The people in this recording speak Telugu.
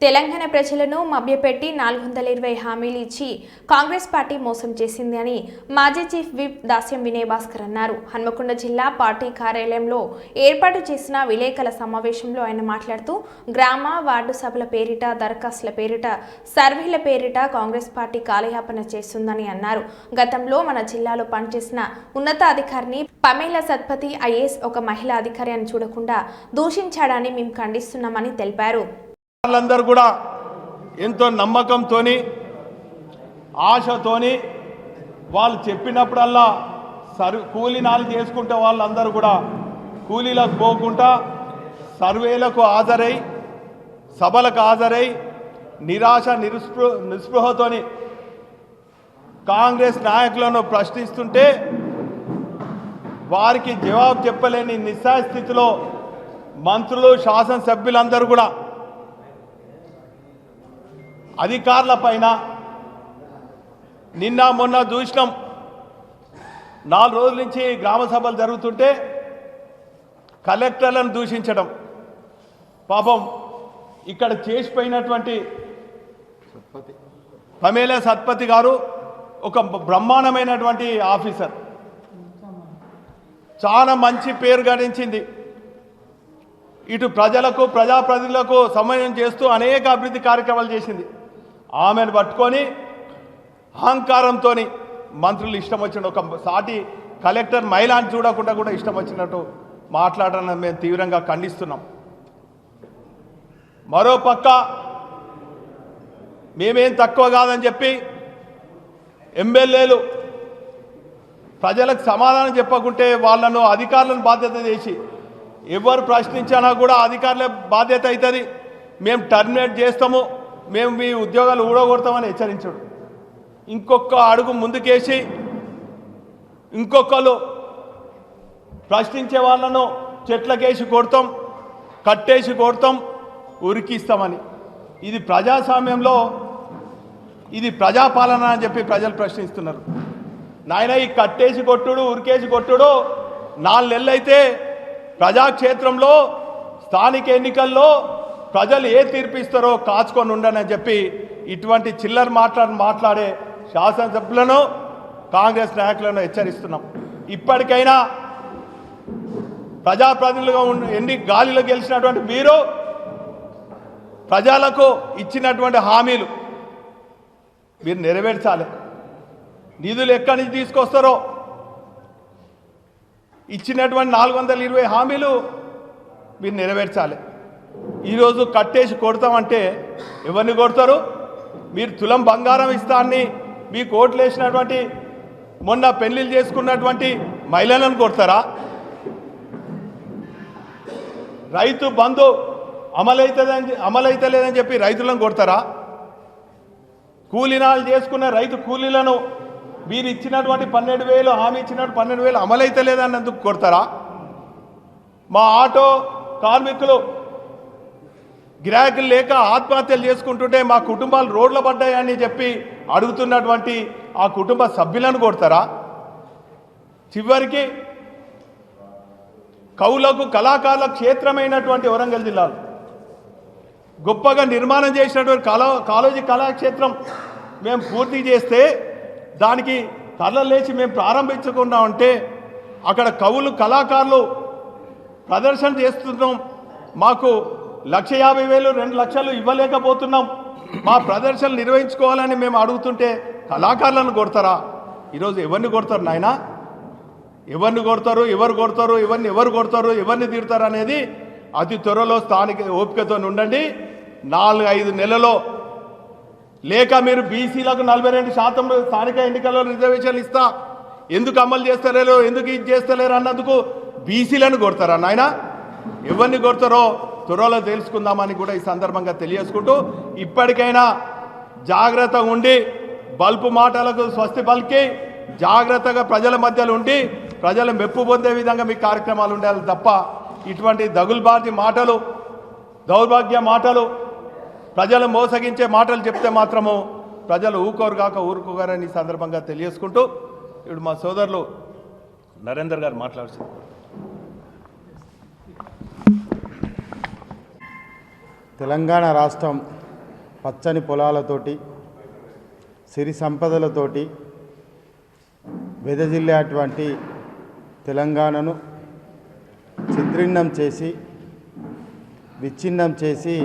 తెలంగాణ ప్రజలను మభ్యపెట్టి 420 హామీలు ఇచ్చి కాంగ్రెస్ పార్టీ మోసం చేసింది అని మాజీ చీఫ్ విప్ దాస్యం వినయ్ భాస్కర్ అన్నారు. హన్మకొండ జిల్లా పార్టీ కార్యాలయంలో ఏర్పాటు చేసిన విలేకరుల సమావేశంలో ఆయన మాట్లాడుతూ గ్రామ వార్డు సభల పేరిట, దరఖాస్తుల పేరిట, సర్వేల పేరిట కాంగ్రెస్ పార్టీ కాలయాపన చేస్తుందని అన్నారు. గతంలో మన జిల్లాలో పనిచేసిన ఉన్నతాధికారిని పమేలా సత్పతి ఐఏఎస్ ఒక మహిళా అధికారి అని చూడకుండా దూషించాడని మేము ఖండిస్తున్నామని తెలిపారు. వాళ్ళందరూ కూడా ఎంతో నమ్మకంతోని ఆశతోని వాళ్ళు చెప్పినప్పుడల్లా కూలీనాలు చేసుకుంటే వాళ్ళందరూ కూడా కూలీలకు పోకుండా సర్వేలకు హాజరై సభలకు హాజరై నిరాశ నిస్పృహతోని కాంగ్రెస్ నాయకులను ప్రశ్నిస్తుంటే వారికి జవాబు చెప్పలేని నిస్సహాయ స్థితిలో మంత్రులు శాసనసభ్యులందరూ కూడా అధికారుల పైన నిన్న మొన్న చూసినాం. 4 రోజుల నుంచి గ్రామ సభలు జరుగుతుంటే కలెక్టర్లను దూషించడం. పాపం ఇక్కడ చేసిపోయినటువంటి పమేలా సత్పతి గారు ఒక బ్రహ్మాండమైనటువంటి ఆఫీసర్, చాలా మంచి పేరు గడించింది. ఇటు ప్రజలకు ప్రజాప్రతినిధులకు సమన్వయం చేస్తూ అనేక అభివృద్ధి కార్యక్రమాలు చేసింది. ఆమెను పట్టుకొని అహంకారంతో మంత్రులు ఇష్టం వచ్చిన ఒక సాటి కలెక్టర్ మహిళని చూడకుండా కూడా ఇష్టం వచ్చినట్టు మాట్లాడడం మేము తీవ్రంగా ఖండిస్తున్నాం. మరోపక్క మేమేం తక్కువ కాదని చెప్పి ఎమ్మెల్యేలు ప్రజలకు సమాధానం చెప్పకుంటే వాళ్ళను అధికారులను బాధ్యత చేసి ఎవరు ప్రశ్నించినా కూడా అధికారుల బాధ్యత అవుతుంది, మేము టర్మినేట్ చేస్తాము, మేము మీ ఉద్యోగాలు ఊడగొడతామని హెచ్చరించడు. ఇంకొక అడుగు ముందుకేసి ఇంకొకరు ప్రశ్నించే వాళ్ళను చెట్లకేసి కొడతాం, కట్టేసి కొడతాం, ఉరికిస్తామని. ఇది ప్రజాస్వామ్యంలో ఇది ప్రజాపాలన అని చెప్పి ప్రజలు ప్రశ్నిస్తున్నారు. నాయన ఈ కట్టేసి కొట్టుడు ఉరికేసి కొట్టుడు 4 నెలలు అయితే ప్రజాక్షేత్రంలో స్థానిక ఎన్నికల్లో ప్రజలు ఏ తీర్పిస్తారో కాచుకొని ఉండని చెప్పి ఇటువంటి చిల్లర మాట్లాడే శాసనసభ్యులను కాంగ్రెస్ నాయకులను హెచ్చరిస్తున్నాం. ఇప్పటికైనా ప్రజాప్రతినిధులుగా ఎన్ని గాలిలో గెలిచినటువంటి మీరు ప్రజలకు ఇచ్చినటువంటి హామీలు మీరు నెరవేర్చాలి. నిధులు ఎక్కడి నుంచి తీసుకొస్తారో ఇచ్చినటువంటి 420 హామీలు మీరు నెరవేర్చాలి. ఈరోజు కట్టేసి కొడతామంటే ఎవరిని కొడతారు? మీరు తులం బంగారం ఇస్తాన్ని మీకు ఓట్లు వేసినటువంటి మొన్న పెళ్లిళ్ళు చేసుకున్నటువంటి మహిళలను కొడతారా? రైతు బంధు అమలైతే లేదని చెప్పి రైతులను కొడతారా? కూలీనాలు చేసుకున్న రైతు కూలీలను మీరు ఇచ్చినటువంటి 12,000 హామీ ఇచ్చినటువంటి 12,000 అమలైతే లేదన్నందుకు కొడతారా? మా ఆటో కార్మికులు గిరాకీలు లేక ఆత్మహత్యలు చేసుకుంటుంటే మా కుటుంబాలు రోడ్ల పడ్డాయని చెప్పి అడుగుతున్నటువంటి ఆ కుటుంబ సభ్యులను కొడతారా? చివరికి కవులకు కళాకారుల క్షేత్రమైనటువంటి వరంగల్ జిల్లాలో గొప్పగా నిర్మాణం చేసినటువంటి కాళోజీ కళాక్షేత్రం మేము పూర్తి చేస్తే దానికి కళ్ళలు లేచి మేము ప్రారంభించకుండా ఉంటే అక్కడ కవులు కళాకారులు ప్రదర్శన చేస్తున్నాం. మాకు 1,50,000 2 లక్షలు ఇవ్వలేకపోతున్నాం, మా ప్రదర్శనలు నిర్వహించుకోవాలని మేము అడుగుతుంటే కళాకారులను కొడతారా? ఈరోజు ఎవరిని కొడతారు నాయన? ఎవరిని కొడతారు, ఎవరు కొడతారు, ఎవరిని తిడతారు అనేది అతి త్వరలో స్థానిక ఓపికతో ఉండండి. 4-5 నెలలో లేక మీరు బీసీలకు 42% స్థానిక ఎన్నికల్లో రిజర్వేషన్లు ఇస్తా ఎందుకు అమలు చేస్తలేరు, ఎందుకు ఇది చేస్తలేరు అన్నందుకు బీసీలను కొడతారా నాయన? ఎవరిని కొడతారో త్వరలో తెలుసుకుందామని కూడా ఈ సందర్భంగా తెలియజేసుకుంటూ ఇప్పటికైనా జాగ్రత్తగా ఉండి బల్పు మాటలకు స్వస్తి పలికి జాగ్రత్తగా ప్రజల మధ్యలో ఉండి ప్రజలు మెప్పు పొందే విధంగా మీ కార్యక్రమాలు ఉండాలి తప్ప ఇటువంటి దగుల్బాజీ మాటలు, దౌర్భాగ్య మాటలు, ప్రజలు మోసగించే మాటలు చెప్తే మాత్రము ప్రజలు ఊరుకోగారని ఈ సందర్భంగా తెలియజేసుకుంటూ ఇప్పుడు మా సోదరులు నరేందర్ గారు మాట్లాడుతున్నారు. తెలంగాణ రాష్ట్రం పచ్చని పొలాలతోటి సిరి సంపదలతోటి వెదజిల్లేటువంటి తెలంగాణను చిత్రిన్నం చేసి విచ్ఛిన్నం చేసి